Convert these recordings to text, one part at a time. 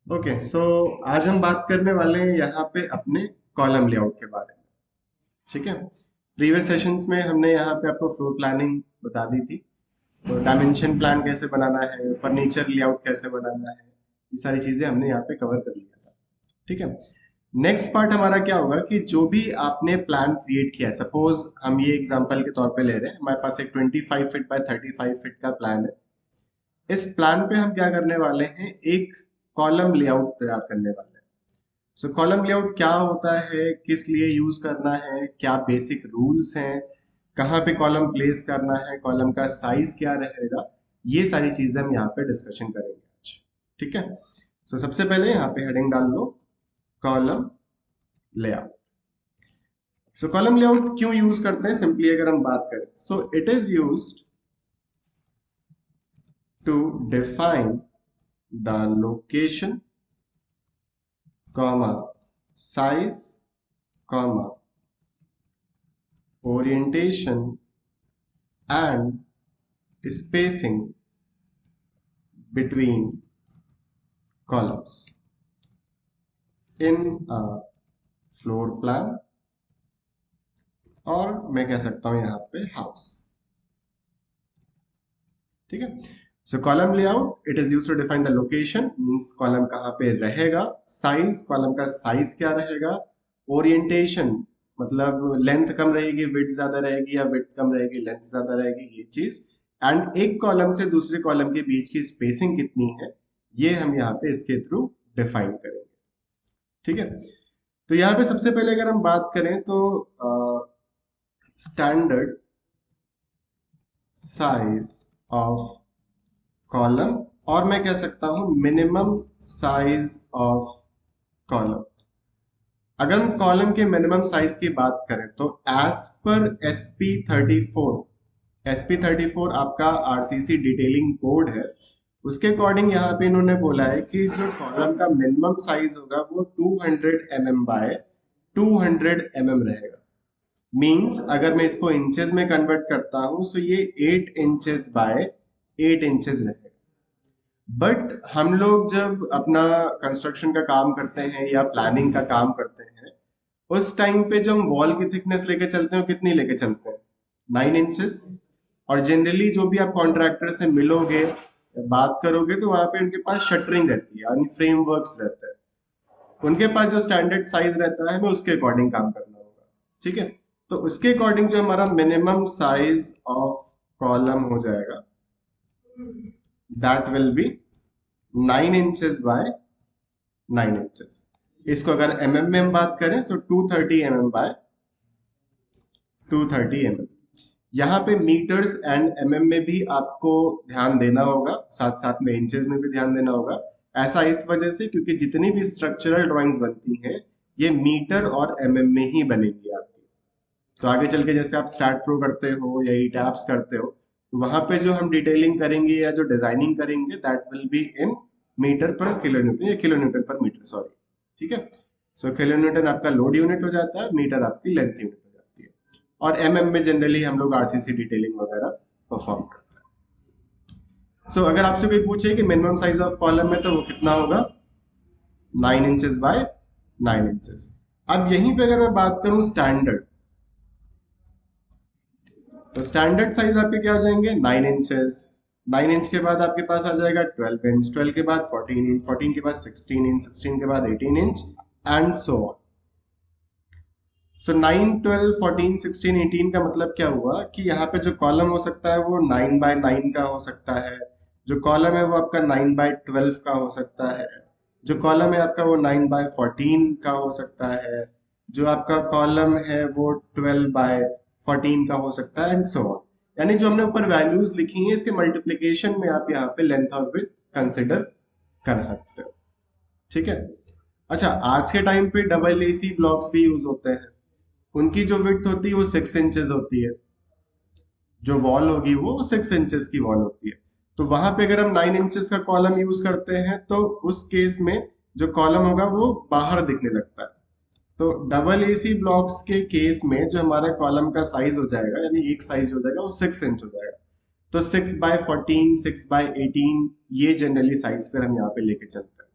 Okay so आज हम बात करने वाले हैं यहाँ पे अपने कॉलम लेआउट के बारे में। ठीक है। प्रीवियस सेशंस में हमने यहाँ पे आपको फ्लोर प्लानिंग बता दी थी। तो डायमेंशन प्लान कैसे बनाना है, फर्नीचर लेआउट कैसे बनाना है, ये सारी चीजें हमने यहाँ पे कवर कर लिया था। ठीक है। नेक्स्ट पार्ट हमारा क्या होगा कि जो भी आपने प्लान क्रिएट किया है, सपोज हम ये एग्जांपल के तौर पे ले रहे हैं, हमारे पास एक 25 फीट बाय 35 फीट का प्लान है। इस प्लान पे हम क्या करने वाले हैं, एक कॉलम लेआउट तैयार करने वाले हैं। सो कॉलम लेआउट क्या होता है, किस लिए यूज करना है, क्या बेसिक रूल्स हैं, कहाँ पे कॉलम प्लेस करना है, कॉलम का साइज क्या रहेगा, ये सारी चीजें हम यहाँ पे डिस्कशन करेंगे आज। ठीक है। सो सबसे पहले यहाँ पे हेडिंग डाल लो, column layout. So column layout क्यों यूज करते हैं, सिंपली अगर हम बात करें, so it is used to define the location, comma size, comma orientation and spacing between columns in a floor plan, और मैं कह सकता हूं यहां पे हाउस। ठीक है। So column layout it is used to define the location, means column कहाँ पे रहेगा, साइज, कॉलम का साइज क्या रहेगा, ओरिएंटेशन मतलब लेंथ कम रहेगी विड्थ ज्यादा रहेगी, या विड्थ कम रहेगी लेंथ ज्यादा रहेगी, ये चीज। एंड एक कॉलम से दूसरे कॉलम के बीच की स्पेसिंग कितनी है, ये हम यहाँ पे इसके थ्रू डिफाइन करेंगे। ठीक है। तो यहाँ पे सबसे पहले अगर हम बात करें तो स्टैंडर्ड साइज ऑफ कॉलम, और मैं कह सकता हूं मिनिमम साइज ऑफ कॉलम। अगर हम कॉलम के मिनिमम साइज की बात करें तो एज पर एसपी 34 आपका आरसीसी डिटेलिंग कोड है, उसके अकॉर्डिंग यहाँ पे इन्होंने बोला है कि जो कॉलम का मिनिमम साइज होगा वो 200 mm बाय 200 mm रहेगा। मींस अगर मैं इसको इंचेस में कन्वर्ट करता हूं तो ये 8 इंचेस बाय 8 इंचेस रहेगा। बट हम लोग जब अपना कंस्ट्रक्शन का काम करते हैं या प्लानिंग का काम करते हैं, उस टाइम पे जब हम वॉल की थिकनेस लेके चलते हैं, कितनी लेके चलते हैं, 9 इंचेस। और जनरली जो भी आप कॉन्ट्रैक्टर से मिलोगे, बात करोगे, तो वहां पे उनके पास शटरिंग रहती है, यानी फ्रेमवर्क्स रहते हैं। उनके पास जो स्टैंडर्ड साइज रहता है, हमें उसके अकॉर्डिंग काम करना होगा। ठीक है। तो उसके अकॉर्डिंग जो हमारा मिनिमम साइज ऑफ कॉलम हो जाएगा, that will B 9 inches bye 9 inches. इसको अगर mm में हम बात करें तो 230 mm बाय 230 mm। यहाँ पे मीटर्स एंड में भी आपको ध्यान देना होगा, साथ साथ में इंचेस में भी ध्यान देना होगा। ऐसा इस वजह से क्योंकि जितनी भी स्ट्रक्चरल ड्राइंग्स बनती हैं, ये मीटर और में ही बनेगी आपकी। तो आगे चल के जैसे आप स्टार्ट प्रो करते हो या ई टैप्स करते हो, तो वहां पे जो हम डिटेलिंग करेंगे या जो डिजाइनिंग करेंगे, that will be in metre per kilonewton, या किलोन्यूटन पर मीटर, सॉरी। ठीक है। सो किलोन्यूटन आपका लोड यूनिट हो जाता है, मीटर आपकी लेंथ यूनिट हो जाती है, और में जनरली हम लोग आरसीसी डिटेलिंग वगैरह परफॉर्म करते हैं। सो अगर आपसे कोई पूछे कि मिनिमम साइज ऑफ कॉलम है तो वो कितना होगा, 9 इंचेस बाय 9 इंचेस। अब यहीं पे अगर मैं बात करूं स्टैंडर्ड, तो स्टैंडर्ड साइज आपके क्या हो जाएंगे, 9 इंचेस। 9 इंच के बाद आपके पास आ जाएगा 12 इंच, 12 के बाद 14 इंच, 14 के बाद 16 इंच, 16 के बाद 18 इंच, एंड सो ऑन। सो 9, 12, 14, 16, 18 का मतलब क्या हुआ कि यहाँ पे जो कॉलम हो सकता है वो 9 बाय 9 का हो सकता है, जो कॉलम है वो आपका 9 बाय 12 का हो सकता है, जो कॉलम है आपका वो 9 बाय 14 का हो सकता है, जो आपका कॉलम है वो 12 बाय 14 का हो सकता है, एंड सो ऑन। यानी जो हमने ऊपर वैल्यूज लिखी हैं, इसके मल्टीप्लीकेशन में आप यहाँ पे लेंथ और विड्थ कंसिडर कर सकते हो। ठीक है। अच्छा, आज के टाइम पे डबल एसी ब्लॉक्स भी यूज होते हैं, उनकी जो विड्थ होती है वो 6 इंचेस होती है, जो वॉल होगी वो 6 इंचेस की वॉल होती है। तो वहां पे अगर हम 9 इंचेस का कॉलम यूज करते हैं, तो उस केस में जो कॉलम होगा वो बाहर दिखने लगता है। तो डबल एसी ब्लॉक्स के केस में जो हमारा कॉलम का साइज हो जाएगा, यानी एक साइज हो जाएगा, वो 6 इंच हो जाएगा। तो 6 बाय 14, 6 बाय 18, ये जनरली साइज फिर हम यहाँ पे लेके चलते हैं।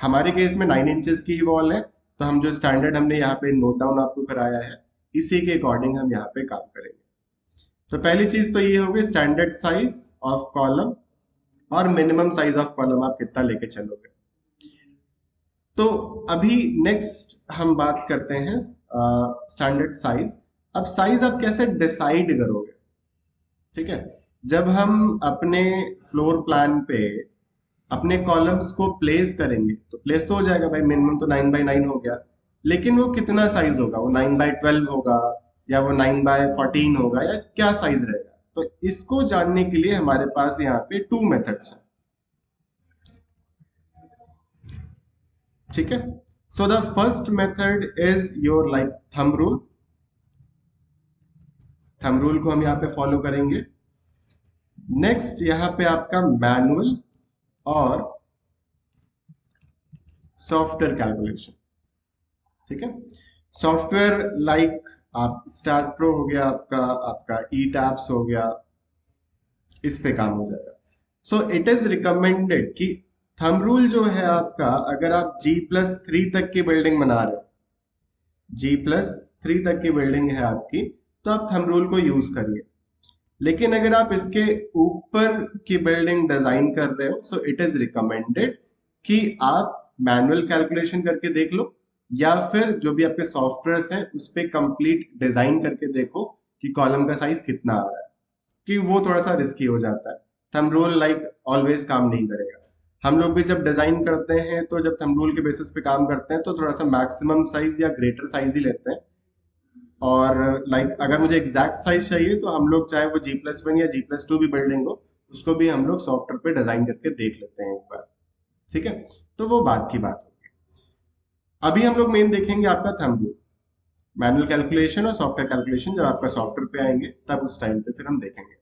हमारे केस में 9 इंचेस की ही वॉल है, तो हम जो स्टैंडर्ड हमने यहाँ पे नोट डाउन आपको कराया है इसी के अकॉर्डिंग हम यहाँ पे काम करेंगे। तो पहली चीज तो ये होगी स्टैंडर्ड साइज ऑफ कॉलम और मिनिमम साइज ऑफ कॉलम आप कितना लेके चलोगे। तो अभी नेक्स्ट हम बात करते हैं स्टैंडर्ड साइज। अब साइज आप कैसे डिसाइड करोगे? ठीक है, जब हम अपने फ्लोर प्लान पे अपने कॉलम्स को प्लेस करेंगे तो प्लेस तो हो जाएगा भाई, मिनिमम तो 9x9 हो गया, लेकिन वो कितना साइज होगा? वो 9x12 होगा या वो 9x14 होगा या क्या साइज रहेगा? तो इसको जानने के लिए हमारे पास यहाँ पे 2 मेथड्स हैं। ठीक है, so the first method is your like thumb rule. Thumb rule को हम यहाँ पे फॉलो करेंगे। नेक्स्ट यहाँ पे आपका मैनुअल और सॉफ्टवेयर कैलकुलेशन। ठीक है, सॉफ्टवेयर लाइक आप स्टार्ट प्रो हो गया, आपका ई टैब्स हो गया, इस पे काम हो जाएगा। सो इट इज रिकमेंडेड कि थंब रूल जो है आपका, अगर आप G+3 तक की बिल्डिंग बना रहे हो, G+3 तक की बिल्डिंग है आपकी, तो आप थंब रूल को यूज करिए। लेकिन अगर आप इसके ऊपर की बिल्डिंग डिजाइन कर रहे हो, सो इट इज रिकमेंडेड कि आप मैनुअल कैलकुलेशन करके देख लो, या फिर जो भी आपके सॉफ्टवेयर हैं उस पर कंप्लीट डिजाइन करके देखो कि कॉलम का साइज कितना आ रहा है, कि वो थोड़ा सा रिस्की हो जाता है। थंब रूल लाइक ऑलवेज काम नहीं करेगा। हम लोग भी जब डिजाइन करते हैं तो जब थंब रूल के बेसिस पे काम करते हैं तो थोड़ा सा मैक्सिमम साइज या ग्रेटर साइज ही लेते हैं। और लाइक अगर मुझे एग्जैक्ट साइज चाहिए तो हम लोग चाहे वो G+1 या G+2 भी बिल्डिंग हो, उसको भी हम लोग सॉफ्टवेयर पे डिजाइन करके देख लेते हैं एक बार। ठीक है, तो वो बात की बात होगी। अभी हम लोग मेन देखेंगे आपका थंब रूल, मैनुअल कैलकुलेशन और सॉफ्टवेयर कैलकुलेशन जब आपका सॉफ्टवेयर पे आएंगे तब उस टाइम पे फिर हम देखेंगे।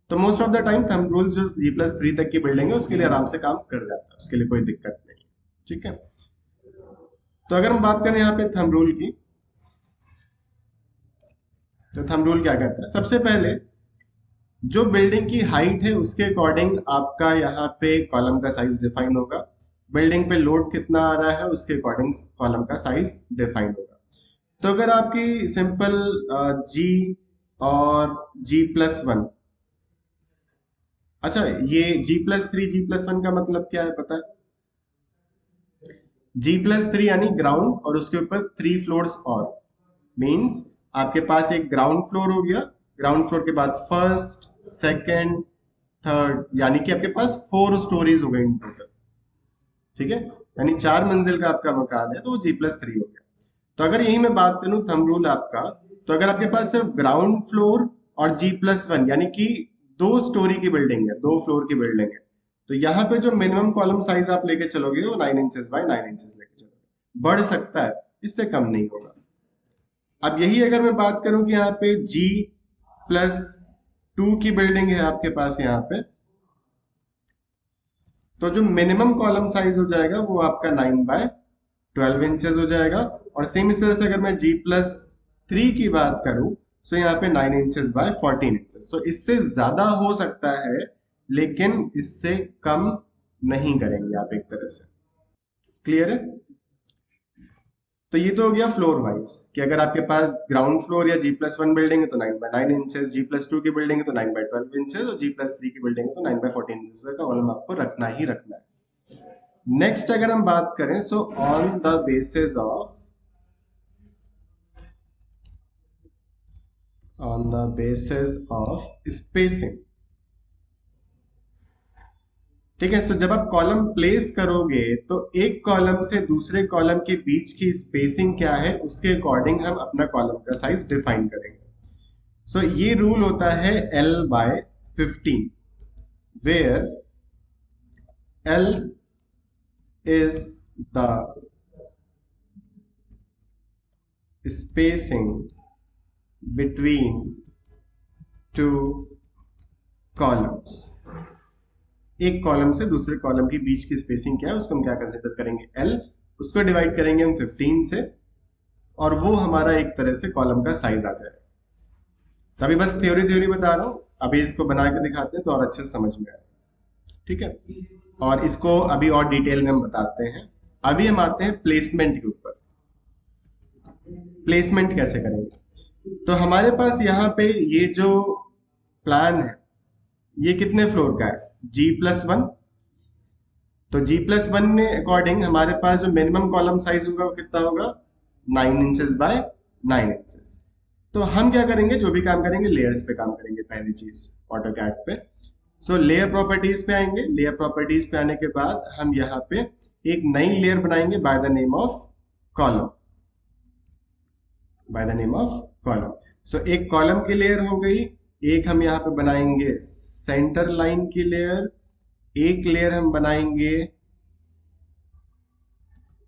तो most of the time thumb rule जो G+3 तक की बिल्डिंग है उसके लिए आराम से काम कर जाता है, उसके लिए कोई दिक्कत नहीं। ठीक है, तो अगर हम बात करें यहाँ पे थंब रूल की, तो थंब रूल क्या कहता है? सबसे पहले जो बिल्डिंग की हाइट है उसके अकॉर्डिंग आपका यहाँ पे कॉलम का साइज डिफाइन होगा। बिल्डिंग पे लोड कितना आ रहा है उसके अकॉर्डिंग कॉलम का साइज डिफाइन होगा। तो अगर आपकी सिंपल G और G+1, अच्छा ये G+3 G+1 का मतलब क्या है पता है? G+3 यानी ग्राउंड और उसके ऊपर 3 फ्लोर्स और, मींस आपके पास एक ग्राउंड फ्लोर हो गया, ग्राउंड फ्लोर के बाद फर्स्ट, सेकंड, थर्ड, यानी कि आपके पास 4 स्टोरीज हो गई इन टोटल। ठीक है, यानी 4 मंजिल का आपका मकान है तो वो G+3 हो गया। तो अगर यही मैं बात करूं थंब रूल आपका, तो अगर आपके पास सिर्फ ग्राउंड फ्लोर और G+1 यानी कि 2 स्टोरी की बिल्डिंग है, 2 फ्लोर की बिल्डिंग है, तो यहाँ पे जो मिनिमम कॉलम साइज आप लेके चलोगे वो 9 इंचेस बाय 9 इंचेस लेके चलोगे। बढ़ सकता है, इससे कम नहीं होगा। अब यही अगर मैं बात करूं कि यहाँ पे G+2 की बिल्डिंग है आपके पास यहाँ पे, तो जो मिनिमम कॉलम साइज हो जाएगा वो आपका 9/12 इंचेस हो जाएगा। और सेम इस तरह से अगर मैं G+3 की बात करूं तो यहाँ पे 9 इंचेस बाय 14 इंचेस। तो इससे ज्यादा हो सकता है लेकिन इससे कम नहीं करेंगे आप एक तरह से। क्लियर है? तो ये तो हो गया फ्लोर वाइज कि अगर आपके पास ग्राउंड फ्लोर या G+1 बिल्डिंग है तो 9/9 इंचेस, G+2 की बिल्डिंग है तो 9/12 इंचेस और G+3 की बिल्डिंग है तो 9/14 इंचेस का कॉलम आपको रखना ही रखना है। नेक्स्ट अगर हम बात करें so on the basis of spacing. ठीक है, सो जब आप कॉलम प्लेस करोगे तो एक कॉलम से दूसरे कॉलम के बीच की स्पेसिंग क्या है उसके अकॉर्डिंग हम अपना कॉलम का साइज डिफाइन करेंगे। सो ये रूल होता है L/15, where L is the spacing between two columns। एक कॉलम से दूसरे कॉलम के बीच की स्पेसिंग क्या है उसको हम क्या कंसिडर करेंगे? L। उसको डिवाइड करेंगे हम 15 से और वो हमारा एक तरह से कॉलम का साइज आ जाएगा। तो अभी बस थ्योरी बता रहा हूं, अभी इसको बना के दिखाते हैं तो और अच्छे से समझ में आएगा। ठीक है, और इसको अभी और डिटेल में हम बताते हैं। अभी हम आते हैं प्लेसमेंट के ऊपर। प्लेसमेंट कैसे करेंगे? तो हमारे पास यहाँ पे ये जो प्लान है ये कितने फ्लोर का है? G+1। तो G+1 में अकॉर्डिंग हमारे पास जो मिनिमम कॉलम साइज होगा वो कितना होगा? 9 इंचेस बाय 9 इंचेस। तो हम क्या करेंगे, जो भी काम करेंगे लेयर्स पे काम करेंगे पहली चीज ऑटोकैड पे। सो लेयर प्रॉपर्टीज पे आएंगे। लेयर प्रॉपर्टीज पे आने के बाद हम यहाँ पे एक नई लेयर बनाएंगे by the name of column. By the name of column. So एक कॉलम की लेयर हो गई। एक हम यहाँ पे बनाएंगे सेंटर लाइन की लेयर। एक लेयर हम बनाएंगे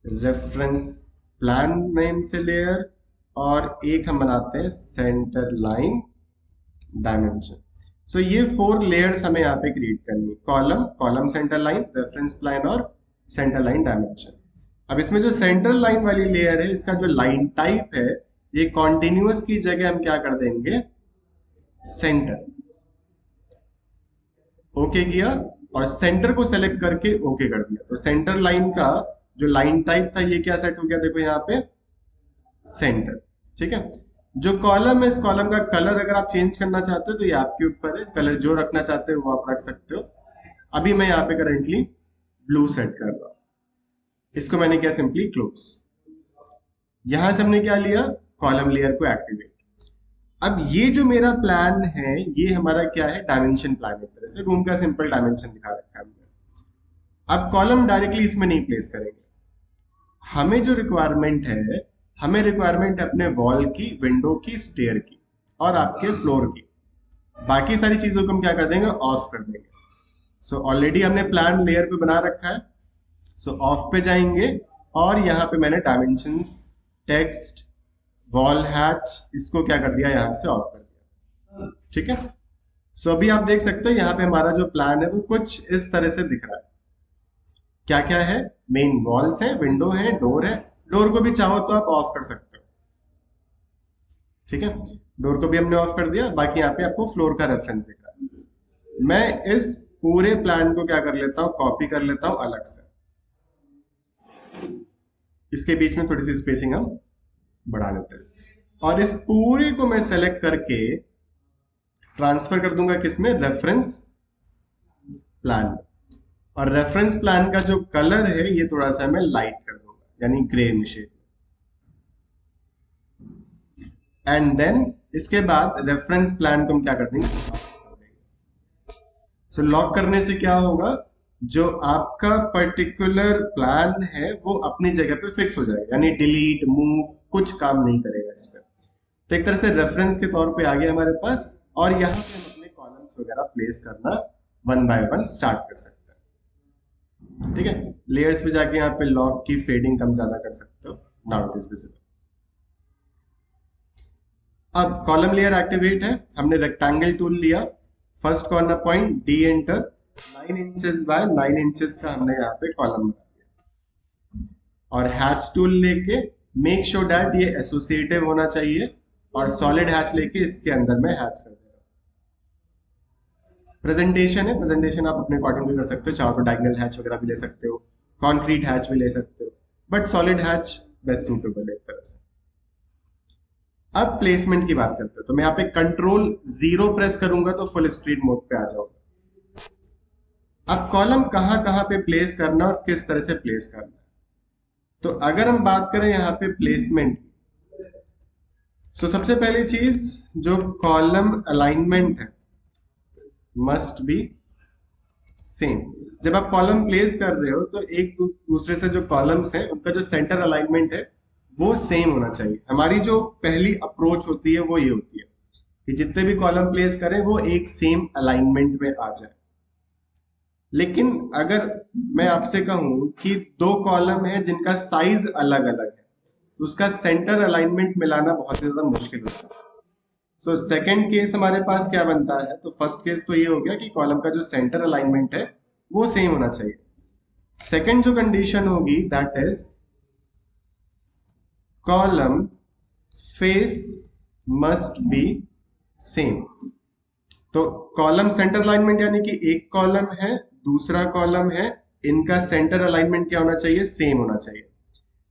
रेफरेंस प्लान नेम से लेयर। और एक हम बनाते हैं सेंटर लाइन डायमेंशन। सो ये 4 लेयर्स हमें यहाँ पे क्रिएट करनी है। Column, column centre line, reference plan और सेंटर लाइन डायमेंशन। अब इसमें जो सेंटर लाइन वाली लेयर है इसका जो लाइन टाइप है ये कॉन्टिन्यूअस की जगह हम क्या कर देंगे? सेंटर। ओके किया और सेंटर को सेलेक्ट करके ओके कर दिया। तो सेंटर लाइन का जो लाइन टाइप था ये क्या सेट हो गया? देखो यहाँ पे सेंटर। ठीक है। जो कॉलम है इस कॉलम का कलर अगर आप चेंज करना चाहते हो तो ये आपके ऊपर है। कलर जो रखना चाहते हो वो आप रख सकते हो। अभी मैं यहाँ पे करंटली ब्लू सेट कर रहा हूं। इसको मैंने किया सिंपली क्लोज। यहां से हमने क्या लिया? कॉलम लेयर को एक्टिवेट। अब ये जो मेरा प्लान है ये हमारा क्या है? Dimension plan. एक तरह से रूम का सिंपल डायमेंशन दिखा रखा है हमने। अब कॉलम डायरेक्टली इसमें नहीं प्लेस करेंगे। हमें जो रिक्वायरमेंट है, हमें रिक्वायरमेंट है अपने वॉल की, विंडो की, स्टेयर की और आपके फ्लोर की। बाकी सारी चीजों को हम क्या कर देंगे? ऑफ कर देंगे। सो ऑलरेडी हमने प्लान लेयर पे बना रखा है। सो ऑफ पे जाएंगे और यहाँ पे मैंने डायमेंशंस, टेक्स्ट, वॉल हैच इसको क्या कर दिया? यहाँ से ऑफ कर दिया। ठीक है। सो अभी आप देख सकते हो यहाँ पे हमारा जो प्लान है वो कुछ इस तरह से दिख रहा है। क्या क्या है? मेन वॉल्स है, विंडो है, डोर है। डोर को भी चाहो तो आप ऑफ कर सकते हो। ठीक है। डोर को भी हमने ऑफ कर दिया। बाकी यहाँ पे आपको फ्लोर का रेफरेंस दिख रहा है। मैं इस पूरे प्लान को क्या कर लेता हूं? कॉपी कर लेता हूं अलग से। इसके बीच में थोड़ी सी स्पेसिंग हम बढ़ा लेते हैं और इस पूरे को मैं सेलेक्ट करके ट्रांसफर कर दूंगा किसमें? Reference plan. और रेफरेंस प्लान का जो कलर है ये थोड़ा सा मैं लाइट कर दूंगा, यानी ग्रे में शेड। एंड देन इसके बाद रेफरेंस प्लान को हम क्या कर देंगे? सो लॉक करने से क्या होगा? जो आपका पर्टिकुलर प्लान है वो अपनी जगह पे फिक्स हो जाएगा, यानी डिलीट, मूव कुछ काम नहीं करेगा इस पर। तो एक तरह से रेफरेंस के तौर पे आ गया हमारे पास। और यहाँ पे हम अपने कॉलम्स वगैरह प्लेस करना 1 बाय 1 स्टार्ट कर सकते हैं। ठीक है। लेयर्स पे जाके यहाँ पे लॉक की फेडिंग कम ज्यादा कर सकते हो। Now it is visible. अब कॉलम लेयर एक्टिवेट है। हमने रेक्टेंगल टूल लिया, first corner point D enter, 9 inches bye 9 inches का हमने यहाँ पे कॉलम बना दिया। और हैच टूल लेके मेक श्योर दैट ये एसोसिएटिव होना चाहिए और सॉलिड हैच लेके इसके अंदर में हैच कर देगा। प्रेजेंटेशन है, प्रेजेंटेशन आप अपने अकॉर्डिंग भी कर सकते हो। चाहो तो डायगोनल हैच वगैरह भी ले सकते हो, कॉन्क्रीट हैच भी ले सकते हो, but solid hatch best suitable है एक तरह से। अब प्लेसमेंट की बात करते हैं। तो मैं यहाँ पे कंट्रोल 0 प्रेस करूंगा तो फुल स्क्रीन मोड पे आ जाऊंगा। अब कॉलम कहां पे प्लेस करना और किस तरह से प्लेस करना है। तो अगर हम बात करें यहाँ पे प्लेसमेंट, तो सबसे पहली चीज जो कॉलम अलाइनमेंट है मस्ट बी सेम। जब आप कॉलम प्लेस कर रहे हो तो एक दूसरे से जो कॉलम्स हैं उनका जो सेंटर अलाइनमेंट है वो सेम होना चाहिए। हमारी जो पहली अप्रोच होती है वो ये होती है कि जितने भी कॉलम प्लेस करें वो एक सेम अलाइनमेंट में आ जाए। लेकिन अगर मैं आपसे कहूं कि 2 कॉलम है जिनका साइज अलग अलग है तो उसका सेंटर अलाइनमेंट मिलाना बहुत ही ज्यादा मुश्किल होता है। सो सेकंड केस हमारे पास क्या बनता है? तो फर्स्ट केस तो ये हो गया कि कॉलम का जो सेंटर अलाइनमेंट है वो सेम होना चाहिए। सेकंड जो कंडीशन होगी that is column face must be same. तो कॉलम सेंटर अलाइनमेंट यानी कि एक कॉलम है, दूसरा कॉलम है, इनका सेंटर अलाइनमेंट क्या होना चाहिए, सेम होना चाहिए।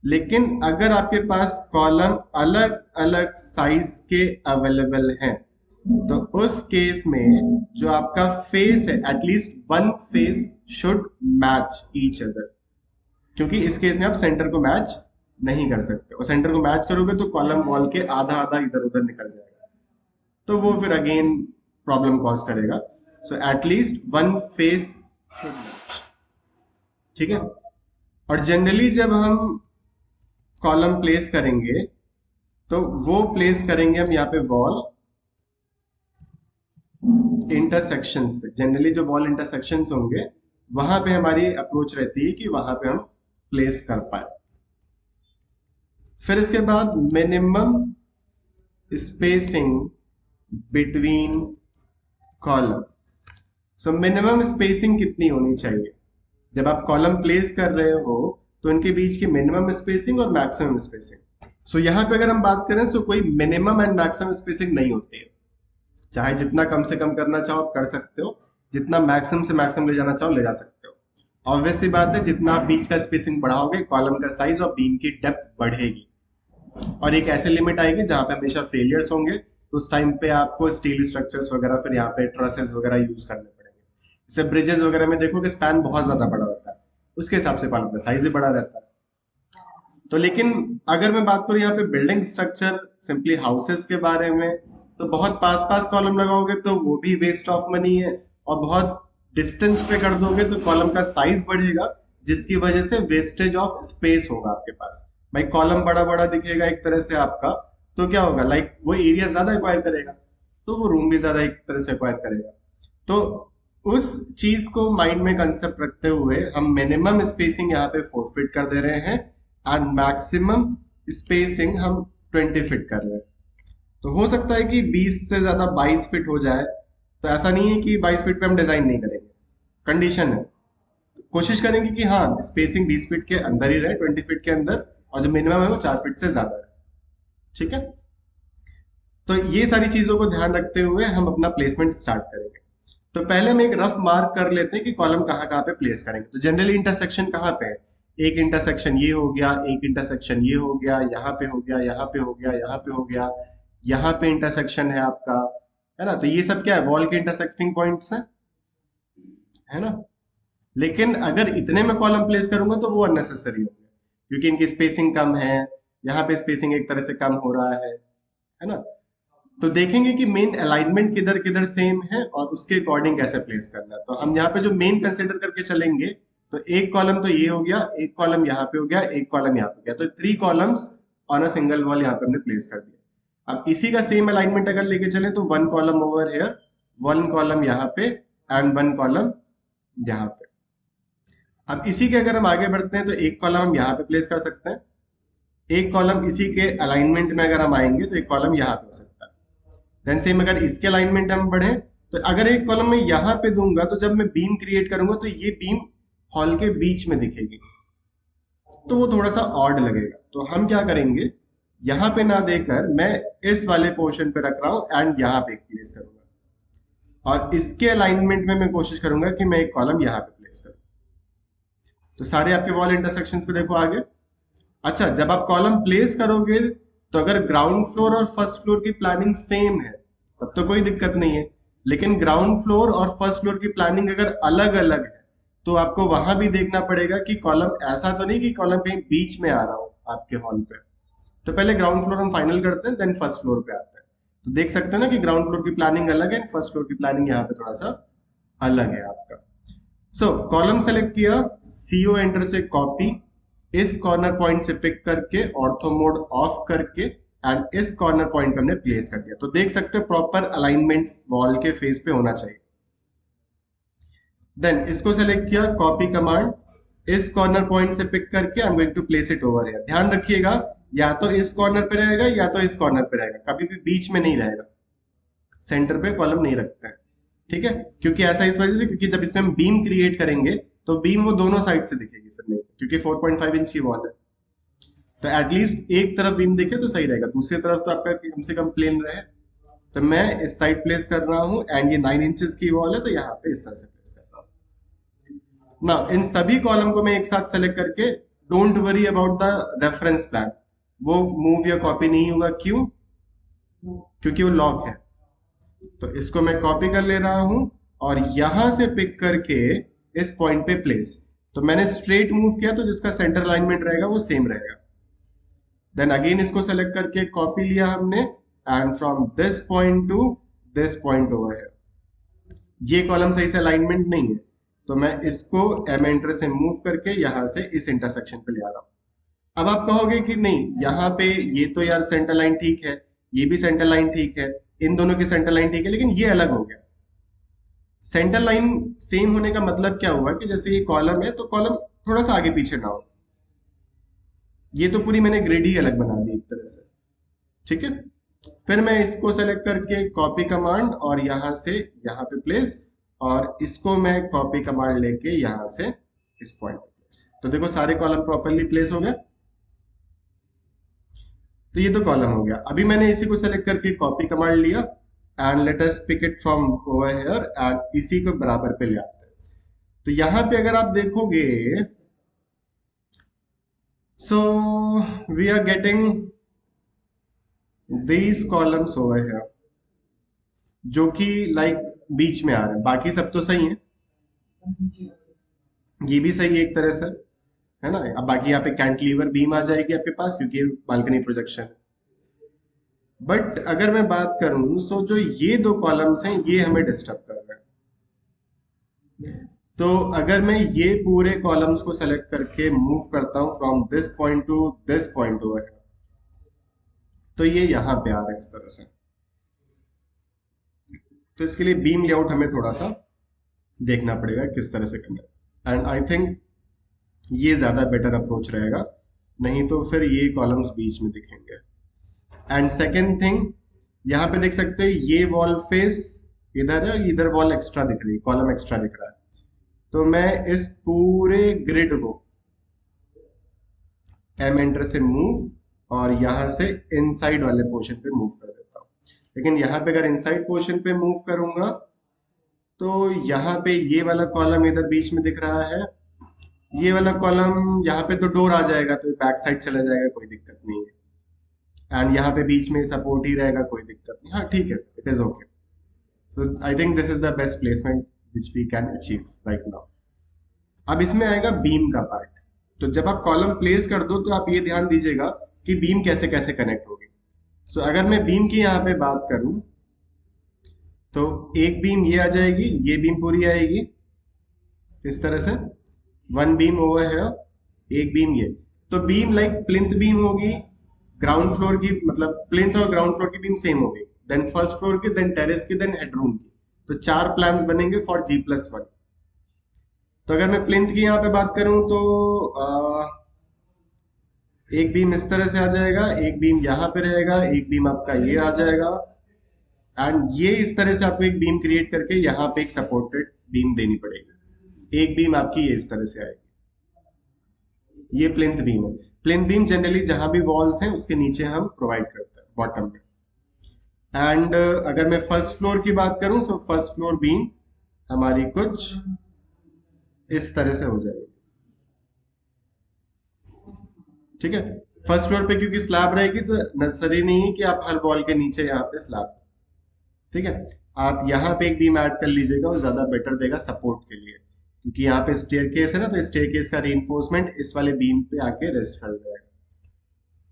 लेकिन अगर आपके पास कॉलम अलग अलग साइज के अवेलेबल हैं तो उस केस में जो आपका फेस है at least one face should match each other, क्योंकि इस केस में आप सेंटर को मैच नहीं कर सकते, और सेंटर को मैच करोगे तो कॉलम वॉल के आधा आधा इधर उधर निकल जाएगा, तो वो फिर अगेन प्रॉब्लम कॉज करेगा। So at least one face should match, ठीक है। और जनरली जब हम कॉलम प्लेस करेंगे तो वो प्लेस करेंगे हम यहाँ पे वॉल इंटरसेक्शंस पे। जनरली जो वॉल इंटरसेक्शंस होंगे वहां पे हमारी अप्रोच रहती है कि वहां पे हम प्लेस कर पाए। फिर इसके बाद minimum spacing between column. So minimum spacing कितनी होनी चाहिए जब आप कॉलम प्लेस कर रहे हो, तो इनके बीच की मिनिमम स्पेसिंग और मैक्सिमम स्पेसिंग। सो यहां पे अगर हम बात करें तो कोई मिनिमम एंड मैक्सिमम स्पेसिंग नहीं होती है, चाहे जितना कम से कम करना चाहो आप कर सकते हो, जितना मैक्सिमम से मैक्सिमम ले जाना चाहो ले जा सकते हो। ऑब्वियस सी बात है, जितना आप बीच का स्पेसिंग बढ़ाओगे कॉलम का साइज और बीम की डेप्थ बढ़ेगी, और एक ऐसे लिमिट आएगी जहां पे हमेशा फेलियर्स होंगे, तो उस टाइम पे आपको स्टील स्ट्रक्चर्स वगैरह फिर यहाँ पे ट्रसेस वगैरह यूज करने पड़ेंगे। जैसे ब्रिजेस वगैरह में देखो कि स्पैन बहुत ज्यादा बड़ा होता है, उसके हिसाब से कॉलम का साइज भी बड़ा रहता है। तो लेकिन अगर मैं बात करूं यहाँ पे बिल्डिंग स्ट्रक्चर सिंपली हाउसेस के बारे में, तो बहुत पास पास कॉलम लगाओगे तो वो भी वेस्ट ऑफ मनी है, और बहुत डिस्टेंस पे कर दोगे तो कॉलम का साइज बढ़ेगा, जिसकी वजह से वेस्टेज ऑफ स्पेस होगा आपके पास। भाई कॉलम बड़ा बड़ा दिखेगा एक तरह से आपका, तो क्या होगा, लाइक वो एरिया ज्यादा एक्वायर करेगा, तो वो रूम भी ज्यादा एक तरह से एक्वायर करेगा। तो उस चीज को माइंड में कंसेप्ट रखते हुए हम मिनिमम स्पेसिंग यहाँ पे 4 फीट कर दे रहे हैं एंड मैक्सिमम स्पेसिंग हम 20 फीट कर रहे हैं। तो हो सकता है कि 20 से ज्यादा 22 फीट हो जाए, तो ऐसा नहीं है कि 22 फीट पे हम डिजाइन नहीं करेंगे, कंडीशन है। तो कोशिश करेंगे कि हाँ स्पेसिंग 20 फीट के अंदर ही रहे, 20 फीट के अंदर, और जो मिनिमम है वो 4 फीट से ज्यादा है, ठीक है। तो ये सारी चीजों को ध्यान रखते हुए हम अपना प्लेसमेंट स्टार्ट करेंगे। तो पहले हम एक रफ मार्क कर लेते हैं कि कॉलम कहाँ कहाँ पे प्लेस करेंगे। तो जनरली इंटरसेक्शन कहाँ पे है, एक इंटरसेक्शन ये हो गया, एक इंटरसेक्शन ये हो गया, यहाँ पे हो गया, यहाँ पे हो गया, यहाँ पे हो गया, यहाँ पे इंटरसेक्शन है आपका, है ना। तो ये सब क्या है, वॉल के इंटरसेक्टिंग पॉइंट्स है ना। लेकिन अगर इतने में कॉलम प्लेस करूंगा तो वो अननेसेसरी होंगे, क्योंकि इनकी स्पेसिंग कम है, यहाँ पे स्पेसिंग एक तरह से कम हो रहा है ना। तो देखेंगे कि मेन अलाइनमेंट किधर किधर सेम है और उसके अकॉर्डिंग कैसे प्लेस करना है। तो हम यहाँ पे जो मेन कंसिडर करके चलेंगे, तो एक कॉलम तो ये हो गया, एक कॉलम यहाँ पे हो गया, एक कॉलम यहाँ पे हो गया, तो 3 columns on a single wall यहाँ पे हमने प्लेस कर दिया। अब इसी का सेम अलाइनमेंट अगर लेके चले तो 1 कॉलम ओवर हियर, 1 कॉलम यहाँ पे एंड 1 कॉलम यहाँ पे। अब इसी के अगर हम आगे बढ़ते हैं तो एक कॉलम हम यहाँ पे प्लेस कर सकते हैं, एक कॉलम इसी के अलाइनमेंट में अगर हम आएंगे तो एक कॉलम यहाँ पे हो सकता है। देन सेम अगर इसके अलाइनमेंट हम बढ़े, तो अगर एक कॉलम मैं यहाँ पे दूंगा तो जब मैं बीम क्रिएट करूंगा तो ये बीम हॉल के बीच में दिखेगी, तो वो थोड़ा सा ऑड लगेगा। तो हम क्या करेंगे, यहाँ पे ना देकर मैं इस वाले पोर्शन पे रख रहा हूं एंड यहाँ पे प्लेस करूंगा, और इसके अलाइनमेंट में मैं कोशिश करूंगा कि मैं एक कॉलम यहाँ पे प्लेस करूं। तो सारे आपके वॉल इंटरसेक्शंस पे देखो आगे। अच्छा, जब आप कॉलम प्लेस करोगे तो अगर ग्राउंड फ्लोर और फर्स्ट फ्लोर की प्लानिंग सेम है तब तो कोई दिक्कत नहीं है, लेकिन ग्राउंड फ्लोर और फर्स्ट फ्लोर की प्लानिंग अगर अलग अलग है तो आपको वहां भी देखना पड़ेगा कि कॉलम ऐसा तो नहीं कि कॉलम कहीं बीच में आ रहा हो आपके हॉल पे। तो पहले ग्राउंड फ्लोर हम फाइनल करते हैं, देन फर्स्ट फ्लोर पे आते हैं। तो देख सकते हैं ना कि ग्राउंड फ्लोर की प्लानिंग अलग है, फर्स्ट फ्लोर की प्लानिंग यहाँ पे थोड़ा सा अलग है आपका। सो कॉलम सेलेक्ट किया, CO एंटर से कॉपी, इस कॉर्नर पॉइंट से पिक करके ऑर्थो मोड ऑफ करके एंड इस कॉर्नर पॉइंट पे हमने प्लेस कर दिया। तो देख सकते हो प्रॉपर अलाइनमेंट वॉल के फेस पे होना चाहिए। देन इसको सेलेक्ट किया, कॉपी कमांड, इस कॉर्नर पॉइंट से पिक करके I am going to place it over here. ध्यान रखिएगा या तो इस कॉर्नर पे रहेगा या तो इस कॉर्नर पे रहेगा, कभी भी बीच में नहीं रहेगा, सेंटर पे कॉलम नहीं रखता है, ठीक है। क्योंकि ऐसा इस वजह से, क्योंकि जब इसमें हम बीम क्रिएट करेंगे तो बीम वो दोनों साइड से दिखेगी फिर नहीं, क्योंकि 4.5 इंच की वॉल है। तो एटलीस्ट एक तरफ बीम दिखे तो सही रहेगा, दूसरी तरफ तो आपका कम से कम प्लेन रहे। तो मैं इस साइड प्लेस कर रहा हूँ एंड ये 9 इंचेस की वॉल है, तो यहाँ पे इस तरह से प्लेस कर रहा हूँ। ना इन सभी कॉलम को मैं एक साथ सेलेक्ट करके, don't worry about the reference plan, वो मूव या कॉपी नहीं होगा। क्यों? क्योंकि वो लॉक है। तो इसको मैं कॉपी कर ले रहा हूं और यहां से पिक करके इस पॉइंट पे प्लेस। तो मैंने स्ट्रेट मूव किया तो जिसका सेंटर अलाइनमेंट रहेगा वो सेम रहेगा। देन अगेन इसको सेलेक्ट करके कॉपी लिया हमने, and from this point to this point over है। ये कॉलम सही से अलाइनमेंट नहीं है, तो मैं इसको एम एंटर से मूव करके यहां से इस इंटरसेक्शन पे ले आ रहा हूं। अब आप कहोगे कि नहीं, यहाँ पे ये तो यार सेंटर लाइन ठीक है, ये भी सेंटर लाइन ठीक है, इन दोनों की सेंटर लाइन ठीक है, लेकिन ये अलग हो गया। सेंटर लाइन सेम होने का मतलब क्या हुआ कि जैसे ये कॉलम है तो कॉलम थोड़ा सा आगे पीछे ना हो। ये तो पूरी मैंने ग्रिड ही अलग बना दी एक तरह से। ठीक है, फिर मैं इसको सेलेक्ट करके कॉपी कमांड और यहां से यहां पे प्लेस, और इसको मैं कॉपी कमांड लेके यहां से इस पॉइंट पे प्लेस। तो देखो सारे कॉलम प्रॉपरली प्लेस हो गए। तो ये तो कॉलम हो गया। अभी मैंने इसी को सेलेक्ट करके कॉपी कमांड लिया and let us pick it from over here and इसी को बराबर पे ले आते हैं। तो यहां पे अगर आप देखोगे, so we are getting these columns over here, जो कि लाइक बीच में आ रहे हैं। बाकी सब तो सही है, ये भी सही है एक तरह से, है ना। अब बाकी यहाँ पे कैंटिलीवर बीम आ जाएगी आपके पास क्योंकि बालकनी प्रोजेक्शन। बट अगर मैं बात करूं, सो जो ये दो कॉलम्स हैं ये हमें डिस्टर्ब कर रहे हैं। तो अगर मैं ये पूरे कॉलम्स को सेलेक्ट करके मूव करता हूं from this point to this point over, तो ये यहां पे आ रहे हैं इस तरह से। तो इसके लिए बीम लेआउट हमें थोड़ा सा देखना पड़ेगा किस तरह से करना है, एंड आई थिंक ये ज्यादा बेटर अप्रोच रहेगा, नहीं तो फिर ये कॉलम्स बीच में दिखेंगे। एंड सेकेंड थिंग, यहाँ पे देख सकते हैं ये वॉल फेस इधर है, इधर वॉल एक्स्ट्रा दिख रही है, कॉलम एक्स्ट्रा दिख रहा है। तो मैं इस पूरे ग्रिड को एम एंटर से मूव और यहां से इनसाइड वाले पोर्शन पे मूव कर देता हूं। लेकिन यहाँ पे अगर इनसाइड पोर्शन पे मूव करूंगा तो यहाँ पे ये वाला कॉलम इधर बीच में दिख रहा है, ये वाला कॉलम यहाँ पे तो डोर आ जाएगा तो बैक साइड चला जाएगा, कोई दिक्कत नहीं है। एंड यहाँ पे बीच में सपोर्ट ही रहेगा, कोई दिक्कत नहीं। हाँ ठीक है, it is okay. So I think this is the best placement which we can achieve right now. अब इसमें आएगा बीम का पार्ट। तो जब आप कॉलम प्लेस कर दो तो आप ये ध्यान दीजिएगा कि बीम कैसे कैसे कनेक्ट होगी। सो अगर मैं बीम की यहाँ पे बात करूं तो एक बीम ये आ जाएगी, ये बीम पूरी आएगी इस तरह से, वन बीम ओवर है, एक बीम ये। तो बीम लाइक प्लिंथ बीम होगी, ग्राउंड फ्लोर की, मतलब प्लिंथ और ग्राउंड फ्लोर की बीम सेम होगी, देन फर्स्ट फ्लोर की, देन टेरेस की, देन हेडरूम की। तो 4 प्लान्स बनेंगे फॉर G+1। तो अगर मैं प्लिंथ की यहाँ पे बात करूं तो एक बीम इस तरह से आ जाएगा, एक बीम यहाँ पे रहेगा, एक बीम आपका ये आ जाएगा, एंड ये इस तरह से आपको एक बीम क्रिएट करके यहाँ पे एक सपोर्टेड बीम देनी पड़ेगी। एक बीम आपकी ये इस तरह से आएगी, ये प्लिंथ बीम है। प्लिंथ बीम जनरली जहां भी वॉल्स हैं उसके नीचे हम प्रोवाइड करते हैं बॉटम में। एंड अगर मैं फर्स्ट फ्लोर की बात करूं तो फर्स्ट फ्लोर बीम हमारी कुछ इस तरह से हो जाएगी। ठीक है, फर्स्ट फ्लोर पे क्योंकि स्लैब रहेगी तो नेसेसरी नहीं है कि आप हर वॉल के नीचे यहाँ पे स्लैब, ठीक है, आप यहाँ पे एक बीम ऐड कर लीजिएगा, वो ज्यादा बेटर देगा सपोर्ट के लिए, क्योंकि यहाँ पे स्टेयरकेस है ना, तो स्टेयरकेस का रीइंफोर्समेंट इस वाले बीम पे आके रेस्ट कर जाएगा।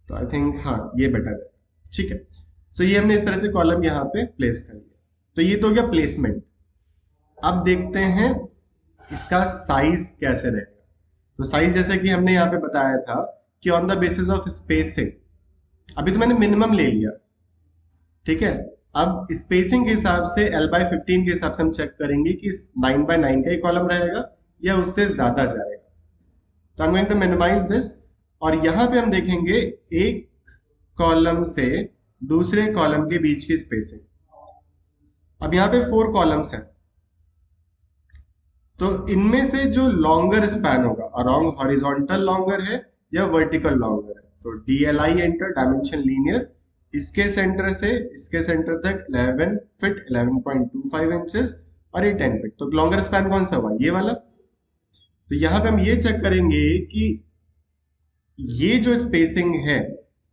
तो आई थिंक हाँ ये बेटर है। ठीक है, सो ये हमने इस तरह से कॉलम यहाँ पे प्लेस कर लिया। तो ये तो हो गया प्लेसमेंट। अब देखते हैं इसका साइज कैसे रहेगा। तो साइज जैसे कि हमने यहाँ पे बताया था कि on the basis of spacing, अभी तो मैंने मिनिमम ले लिया, ठीक है। अब स्पेसिंग के हिसाब से L/15 के हिसाब से हम चेक करेंगे कि 9x9 का ही कॉलम रहेगा या उससे ज्यादा जाएगा। तो I am going to minimise this, और यहां पे हम देखेंगे एक कॉलम से दूसरे कॉलम के बीच की स्पेसिंग। अब यहाँ पे 4 कॉलम्स हैं, तो इनमें से जो लॉन्गर स्पैन होगा, अराउंड हॉरिजॉन्टल लॉन्गर है या वर्टिकल लॉन्गर है, तो DLI एंटर डायमेंशन लीनियर, इसके सेंटर से इसके सेंटर तक 11 फीट 11.25 इंचेस और ये 10 फीट। तो लॉन्गर स्पैन कौन सा हुआ, ये वाला। तो यहां पे हम ये चेक करेंगे कि ये जो स्पेसिंग है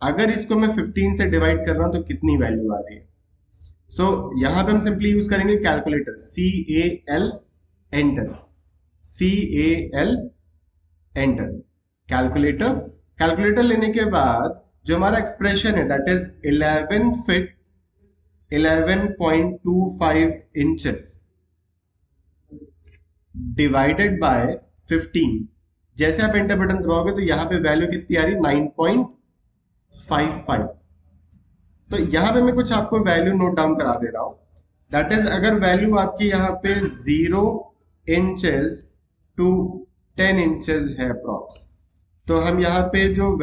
अगर इसको मैं 15 से डिवाइड कर रहा हूं तो कितनी वैल्यू आ रही है। सो यहां पे हम सिंपली यूज करेंगे calculator, CAL enter, CAL enter, calculator. Calculator लेने के बाद जो हमारा एक्सप्रेशन है that is 11 feet 11.25 inches divided by 15। जैसे आप एंटर बटन दबाओगे तो यहां पे वैल्यू कितनी आ रही, 9.55। तो यहां पे मैं कुछ आपको वैल्यू नोट डाउन करा दे रहा हूं। दैट इज अगर वैल्यू आपकी यहां पे 0 इंचेस टू 10 इंचेस है अप्रॉक्स, तो हम यहाँ पे जो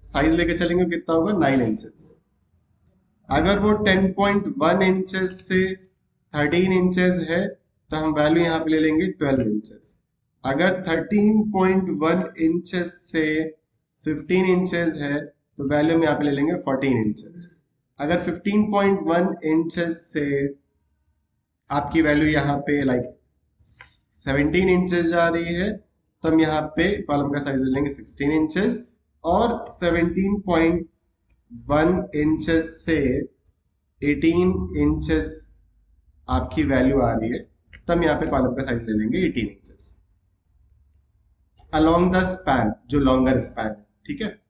साइज लेके चलेंगे कितना होगा, 9 इंचेस। अगर वो 10.1 इंचेस से 13 इंचेस है तो हम वैल्यू यहाँ पे ले लेंगे 12 इंचेस। अगर 13.1 इंचेस से 15 इंचेस है तो वैल्यू हम यहाँ पे ले लेंगे 14 इंचेस। अगर 15.1 इंचेस से आपकी वैल्यू यहाँ पे लाइक 17 इंचेस जा रही है तो हम यहाँ पे कॉलम का साइज ले लेंगे 16 इंचेस। और 17.1 इंचेस से 18 इंचेस आपकी वैल्यू आ रही है तो हम यहाँ पे कॉलम का साइज ले लेंगे 18 इंचेस अलोंग द स्पैन, जो लॉन्गर स्पैन है, ठीक है।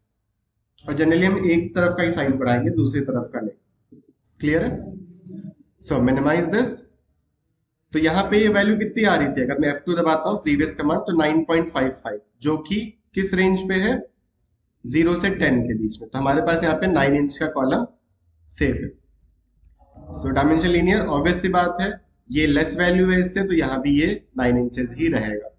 और जनरली हम एक तरफ का ही साइज बढ़ाएंगे, दूसरी तरफ का नहीं। क्लियर है? सो मिनिमाइज दिस। तो यहाँ पे ये वैल्यू कितनी आ रही थी, अगर मैं F2 दबाता हूँ प्रीवियस कमांड तो 9.55, जो कि किस रेंज पे है, 0 से 10 के बीच में। तो हमारे पास यहाँ पे 9 इंच का कॉलम सेफ है। सो डायमेंशन लीनियर, ऑब्वियस सी बात है, ये लेस वैल्यू है इससे, तो यहाँ भी ये 9 इंचेस ही रहेगा।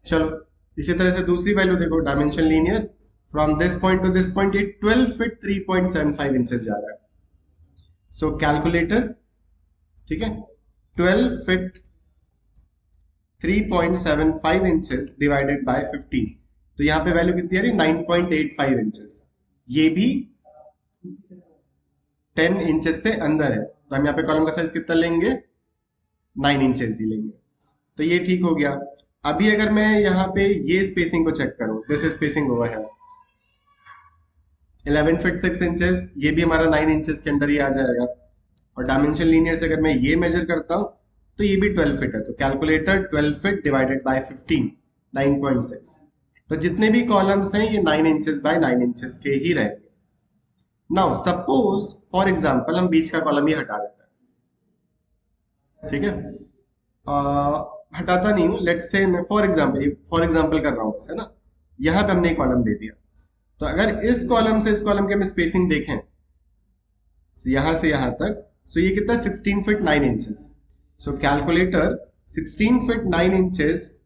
चलो इसी तरह से दूसरी वैल्यू देखो, dimension linear, from this point to this point ये 12 फीट 3.75 इंचेस जा रहा है। सो कैलकुलेटर, ठीक है, 12 फीट 3.75 इंचेस डिवाइडेड बाय 15, तो यहाँ पे वैल्यू कितनी आ रही, 9.85 इंचेस। ये भी 10 इंचेस से अंदर है, तो हम यहाँ पे कॉलम का साइज कितना लेंगे, 9 इंचेस ही लेंगे। तो ये ठीक हो गया। अभी अगर मैं यहाँ पे ये स्पेसिंग को चेक करूं, दिस स्पेसिंग ओवर है 11 फीट 6 इंचेस, ये भी हमारा 9 इंचेस के अंदर ही आ जाएगा। और डायमेंशन लीनियर से अगर मैं ये मेजर करता हूं तो ये भी 12 फीट है, तो कैलकुलेटर 12 फीट डिवाइडेड बाय 15, 9.6। तो जितने भी कॉलम्स हैं ये 9 इंचेस बाय 9 इंचेस के ही रहेंगे। नाउ सपोज फॉर एग्जांपल हम बीच का कॉलम ही हटा देते हैं, ठीक है। हटाता नहीं हूं, लेट्स से मैं फॉर एग्जांपल कर रहा हूं बस, है ना। यहां पे हमने कॉलम दे दिया, तो अगर इस कॉलम से इस कॉलम के हम स्पेसिंग देखें यहां से यहां तक, सो ये कितना 16 feet 9 inches. So calculator 16 feet 9 inches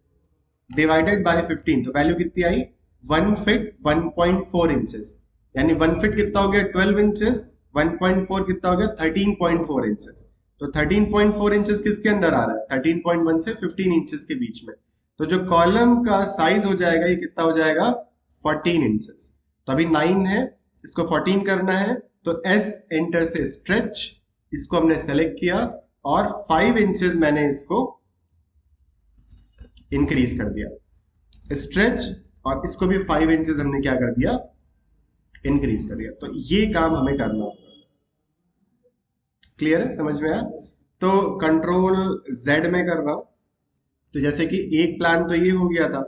divided by 15, तो वैल्यू कितनी आई, 1 फीट 1.4 इंचेस। यानी 1 फीट कितना हो गया 12 इंचेस, 1.4 कितना हो गया 13.4 इंचेस। तो 13.4 इंचेस किसके अंदर आ रहा है, 13.1 से 15 इंचेस के बीच में। तो जो कॉलम का साइज हो जाएगा ये कितना हो जाएगा, 14 इंचेस। तो अभी 9 है, इसको 14 करना है, तो S एंटर से स्ट्रेच, इसको हमने सेलेक्ट किया और 5 इंचेस मैंने इसको इंक्रीज कर दिया, स्ट्रेच, और इसको भी 5 इंचेस हमने क्या कर दिया, इंक्रीज कर दिया। तो ये काम हमें करना होगा। क्लियर है, समझ में आया? तो कंट्रोल Z में कर रहा हूं, तो जैसे कि एक प्लान तो ये हो गया था,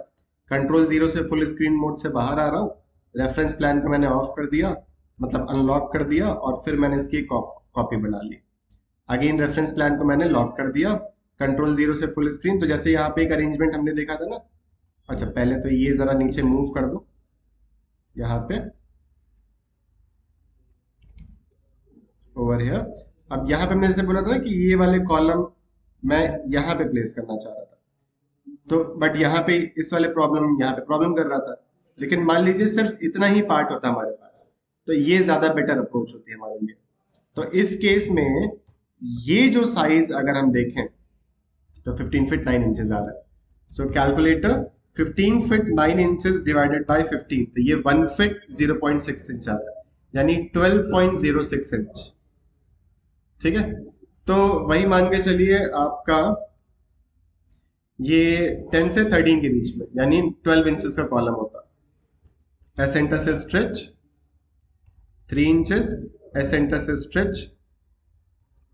कंट्रोल 0 से फुल स्क्रीन मोड से बाहर आ रहा हूं, रेफरेंस प्लान को मैंने ऑफ कर दिया, मतलब अनलॉक कर दिया, और फिर मैंने इसकी कॉपी बना ली। अगेन रेफरेंस प्लान को मैंने लॉक कर दिया, कंट्रोल 0 से फुल स्क्रीन। तो जैसे यहाँ पे एक अरेंजमेंट हमने देखा था ना, अच्छा पहले तो ये जरा नीचे मूव कर दो, यहाँ पे ओवर हियर। अब यहाँ पे मैंने जैसे बोला था ना कि ये वाले कॉलम मैं यहाँ पे प्लेस करना चाह रहा था, तो बट यहाँ पे इस वाले यहाँ पे प्रॉब्लम कर रहा था। लेकिन मान लीजिए सिर्फ इतना ही पार्ट होता हमारे पास, तो ये ज्यादा बेटर अप्रोच होती है हमारे लिए। तो इस केस में ये जो साइज अगर हम देखें तो 15 फीट 9 इंचेस आ रहा है। So calculator 15 feet 9 inches divided by 15, तो ये 1 फीट 0.6 इंच आ रहा है, यानी 12.06 इंच। ठीक है, तो वही मान के चलिए आपका ये 10 से 13 के बीच में, यानी 12 इंचेस का कॉलम होता है। एसेंटर से स्ट्रेच 3 इंचेस, एसेंटर से स्ट्रेच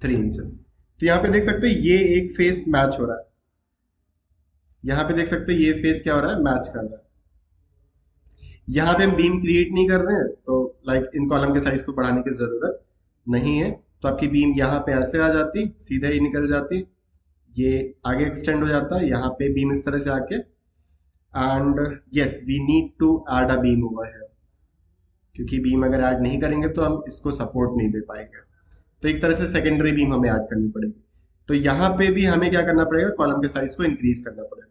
3 इंचेस। तो यहाँ पे देख सकते हैं ये एक फेस मैच हो रहा है, यहाँ पे देख सकते हैं ये फेस क्या हो रहा है, मैच कर रहा है। यहाँ पे हम बीम क्रिएट नहीं कर रहे हैं, तो लाइक इन कॉलम के साइज को बढ़ाने की जरूरत नहीं है। तो आपकी बीम यहाँ पे ऐसे आ जाती, सीधे ही निकल जाती, ये आगे एक्सटेंड हो जाता है, यहाँ पे बीम इस तरह से आके, and yes we need to add a beam over here, क्योंकि बीम अगर ऐड नहीं करेंगे तो हम इसको सपोर्ट नहीं दे पाएंगे। तो एक तरह से सेकेंडरी बीम हमें ऐड करनी पड़ेगी। तो यहाँ पे भी हमें क्या करना पड़ेगा, कॉलम के साइज को इंक्रीज करना पड़ेगा।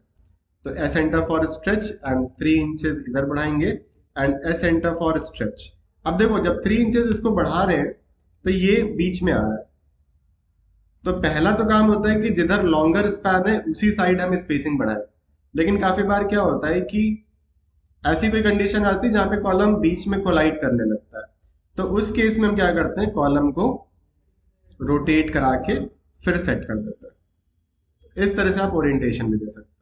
तो S centre for stretch and 3 inches इधर बढ़ाएंगे, and S centre for stretch. अब देखो जब 3 इंचेस इसको बढ़ा रहे हैं तो ये बीच में आ रहा है। तो पहला तो काम होता है कि जिधर लॉन्गर स्पैन है उसी साइड हम स्पेसिंग बढ़ाएं। लेकिन काफी बार क्या होता है कि ऐसी कोई कंडीशन आती है जहां पे कॉलम बीच में कोलाइड करने लगता है, तो उस केस में हम क्या करते हैं, कॉलम को रोटेट करा के फिर सेट कर देते हैं। इस तरह से आप ओरिएंटेशन भी दे सकते हो।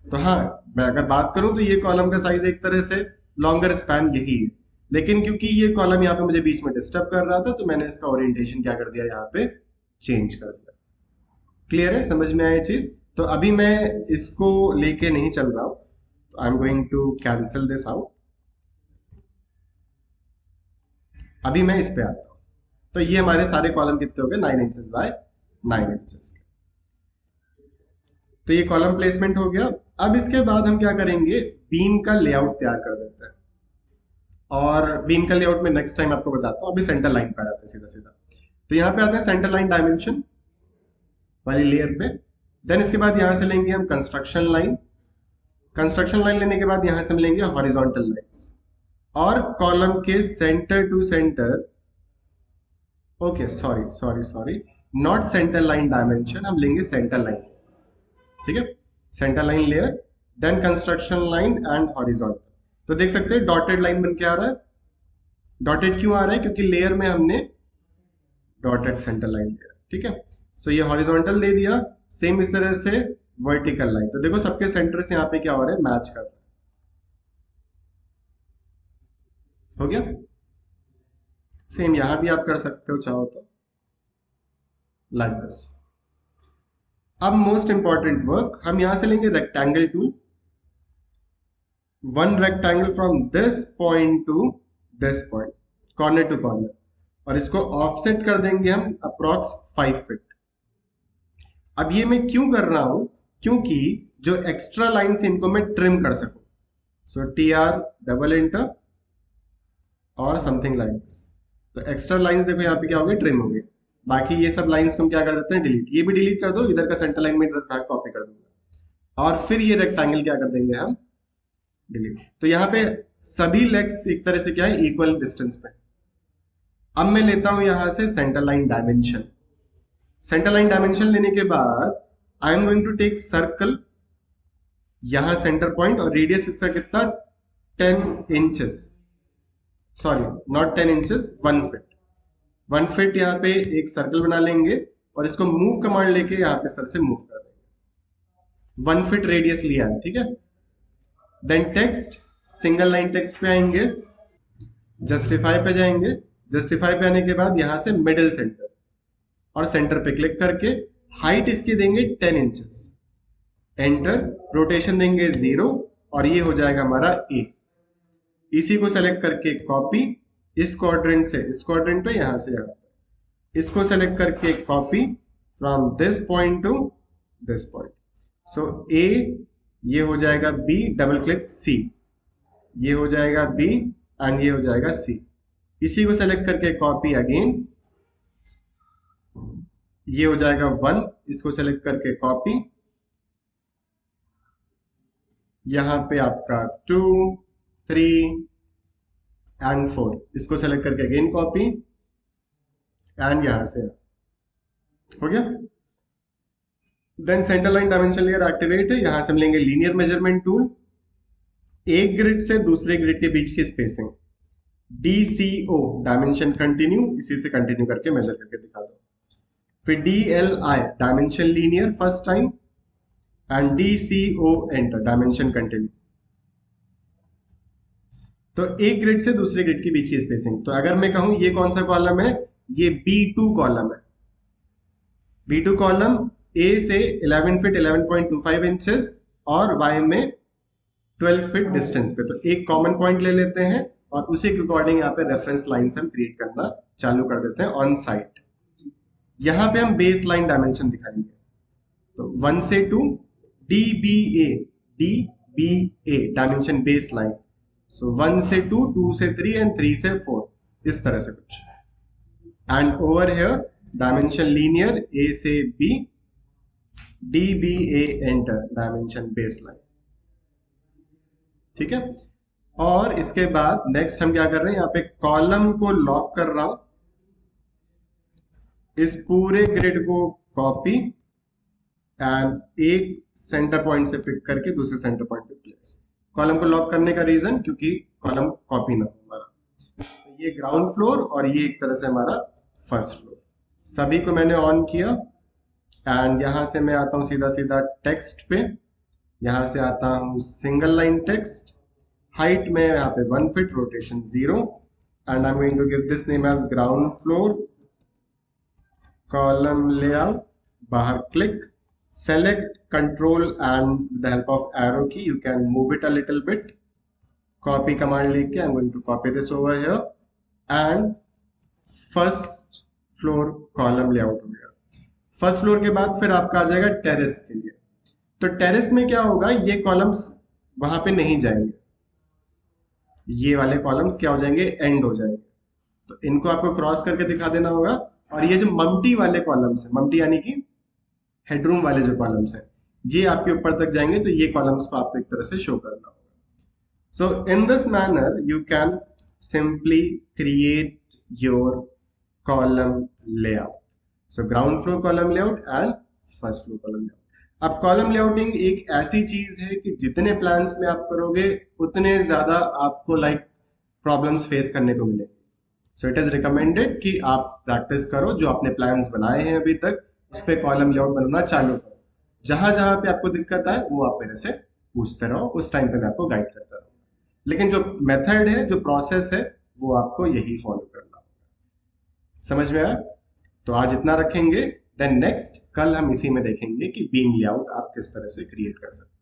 तो हाँ, मैं अगर बात करूं तो ये कॉलम का साइज एक तरह से लॉन्गर स्पैन यही है, लेकिन क्योंकि ये कॉलम यहाँ पे मुझे बीच में डिस्टर्ब कर रहा था तो मैंने इसका ओरिएंटेशन क्या कर दिया, यहाँ पे चेंज कर दिया। क्लियर है, समझ में आया ये चीज? तो अभी मैं इसको लेके नहीं चल रहा हूं, आई am going to cancel this out. अभी मैं इस पे आता हूं। तो ये हमारे सारे कॉलम कितने हो गए, 9 इंचेस बाय 9 इंचेस के। तो ये कॉलम प्लेसमेंट हो गया। अब इसके बाद हम क्या करेंगे, बीम का लेआउट तैयार कर देते हैं। और बीम का लेआउट में नेक्स्ट टाइम आपको बताता हूँ, अभी सेंटर लाइन पे आ जाते हैं सीधा सीधा। तो यहाँ पे आते हैं सेंटर लाइन डायमेंशन वाली लेयर पे। देन इसके बाद यहां से लेंगे हम कंस्ट्रक्शन लाइन। कंस्ट्रक्शन लाइन लेने के बाद यहां से हम लेंगे हॉरिजॉन्टल लाइंस। और कॉलम के centre to centre, okay sorry sorry sorry, not centre line dimension, हम लेंगे सेंटर लाइन। ठीक है, centre line layer, then construction line and horizontal. तो देख सकते हैं डॉटेड लाइन बन के आ रहा है। डॉटेड क्यों आ रहा है, क्योंकि लेयर में हमने डॉटेड सेंटर लाइन लिया। ठीक है, सो ये हॉरिजॉन्टल दे दिया। सेम इस तरह से वर्टिकल लाइन। तो देखो सबके सेंटर से यहाँ पे क्या हो रहा है, मैच कर रहा है। हो गया। सेम यहां भी आप कर सकते हो चाहो तो, लाइक दिस। अब मोस्ट इंपॉर्टेंट वर्क, हम यहां से लेंगे rectangle tool. One rectangle from this point to this point, corner to corner, और इसको ऑफसेट कर देंगे हम अप्रॉक्स 5 फीट। अब ये मैं क्यों कर रहा हूं, क्योंकि जो एक्स्ट्रा लाइंस इनको मैं ट्रिम कर सकूं। सो TR डबल एंटर और समथिंग लाइक दिस। तो एक्स्ट्रा लाइंस देखो यहाँ पे क्या हो गई, ट्रिम हो गई। बाकी ये सब लाइंस को हम क्या कर देते हैं, डिलीट। ये भी डिलीट कर दो, इधर का सेंटर लाइन में इधर कॉपी कर दूंगा, और फिर ये रेक्टेंगल क्या कर देंगे हम, डिलीट। तो यहाँ पे सभी लेग्स एक तरह से क्या है, इक्वल डिस्टेंस पे। अब मैं लेता हूं यहां से centre line dimension. Centre line dimension लेने के बाद I am going to take circle, यहां सेंटर पॉइंट, और रेडियस इसका कितना, 10 inches, sorry not 10 inches, 1 feet. 1 feet यहाँ पे एक सर्कल बना लेंगे और इसको मूव कमांड लेके यहाँ पे इस तरह से मूव कर देंगे। 1 फीट रेडियस लिया है, ठीक है। Then text, single line text पे आएंगे, जस्टिफाई पे जाएंगे। जस्टिफाई पे आने के बाद यहां से मिडिल सेंटर, और सेंटर पे क्लिक करके हाइट इसकी देंगे 10 इंचेस, एंटर। रोटेशन देंगे 0, और ये हो जाएगा हमारा A। इसी को सेलेक्ट करके कॉपी, इस क्वाड्रेंट से इस क्वाड्रेंट पे, यहां से यहां पे, इसको सेलेक्ट करके copy from this point to this point. So A, ये हो जाएगा B, डबल क्लिक C, ये हो जाएगा B, एंड ये हो जाएगा C। इसी को सेलेक्ट करके कॉपी अगेन, ये हो जाएगा 1, इसको सेलेक्ट करके कॉपी, यहां पे आपका 2, 3 एंड 4, इसको सेलेक्ट करके अगेन कॉपी, एंड यहां से हो गया। Then centre line dimension layer activate है। यहां से हम लेंगे लीनियर मेजरमेंट टूल, एक ग्रिड से दूसरे ग्रिड के बीच की स्पेसिंग, DCO डायमेंशन कंटिन्यू, इसी से कंटिन्यू करके मेजर करके दिखा दो। फिर DLI dimension linear first time, and DCO enter, dimension continue. तो एक ग्रिड से दूसरे ग्रिड के बीच की स्पेसिंग, तो अगर मैं कहूं ये कौन सा कॉलम है, ये B2 कॉलम है। B2 कॉलम A से 11 फीट 11.25 इंचेस और Y में 12 फीट डिस्टेंस पे, तो एक कॉमन पॉइंट ले लेते हैं और उसी के अकॉर्डिंग यहाँ पे रेफरेंस लाइंस हम क्रिएट करना चालू कर देते हैं ऑन साइट। यहाँ पे हम बेस लाइन डायमेंशन दिखाएंगे, तो 1 से 2 DBA डायमेंशन बेस लाइन, सो 1 से 2, 2 से 3 एंड 3 से 4, इस तरह से कुछ। And over here dimension linear A से B, DBA enter, dimension base line. ठीक है, और इसके बाद नेक्स्ट हम क्या कर रहे हैं, यहाँ पे कॉलम को लॉक कर रहा हूं, इस पूरे ग्रिड को कॉपी एंड एक सेंटर पॉइंट से पिक करके दूसरे सेंटर पॉइंट पे प्लेस। कॉलम को लॉक करने का रीजन, क्योंकि कॉलम कॉपी ना हो हमारा। ये ग्राउंड फ्लोर और ये एक तरह से हमारा फर्स्ट फ्लोर। सभी को मैंने ऑन किया एंड यहां से मैं आता हूं सीधा सीधा टेक्स्ट पे, यहां से आता हूं सिंगल लाइन टेक्स्ट, हाइट में यहाँ पे 1 feet, rotation 0, and I am going to give this name as ground floor column layout. बाहर click, select control and with the help of arrow key you can move it a little bit, copy command लेके I'm going to copy this over here and first floor column layout हो गया। First floor के बाद फिर आपका आ जाएगा terrace के लिए, तो टेरेस में क्या होगा, ये कॉलम्स वहां पे नहीं जाएंगे, ये वाले कॉलम्स क्या हो जाएंगे, एंड हो जाएंगे, तो इनको आपको क्रॉस करके दिखा देना होगा। और ये जो मम्टी वाले कॉलम्स है, मम्टी यानी कि हेडरूम वाले जो कॉलम्स हैं, ये आपके ऊपर तक जाएंगे, तो ये कॉलम्स को आपको एक तरह से शो करना होगा। So in this manner you can simply create your column layout. So ground floor column layout and first floor column layout. अब कॉलम लेआउटिंग एक ऐसी चीज है कि जितने प्लान्स में आप करोगे उतने ज्यादा आपको प्रॉब्लम्स फेस करने को मिलेंगे। सो इट इज रिकमेंडेड कि आप प्रैक्टिस करो, जो आपने प्लान्स बनाए हैं अभी तक उस पर कॉलम लेआउट बनाना चालू करो। जहां जहां पे आपको दिक्कत आए वो आप मेरे से पूछते रहो, उस टाइम पे मैं आपको गाइड करता रहूंगा। लेकिन जो मेथड है, जो प्रोसेस है, वो आपको यही फॉलो करना होगा। समझ में आया? तो आज इतना रखेंगे, देन नेक्स्ट कल हम इसी में देखेंगे कि बीम लेआउट आप किस तरह से क्रिएट कर सकते हैं।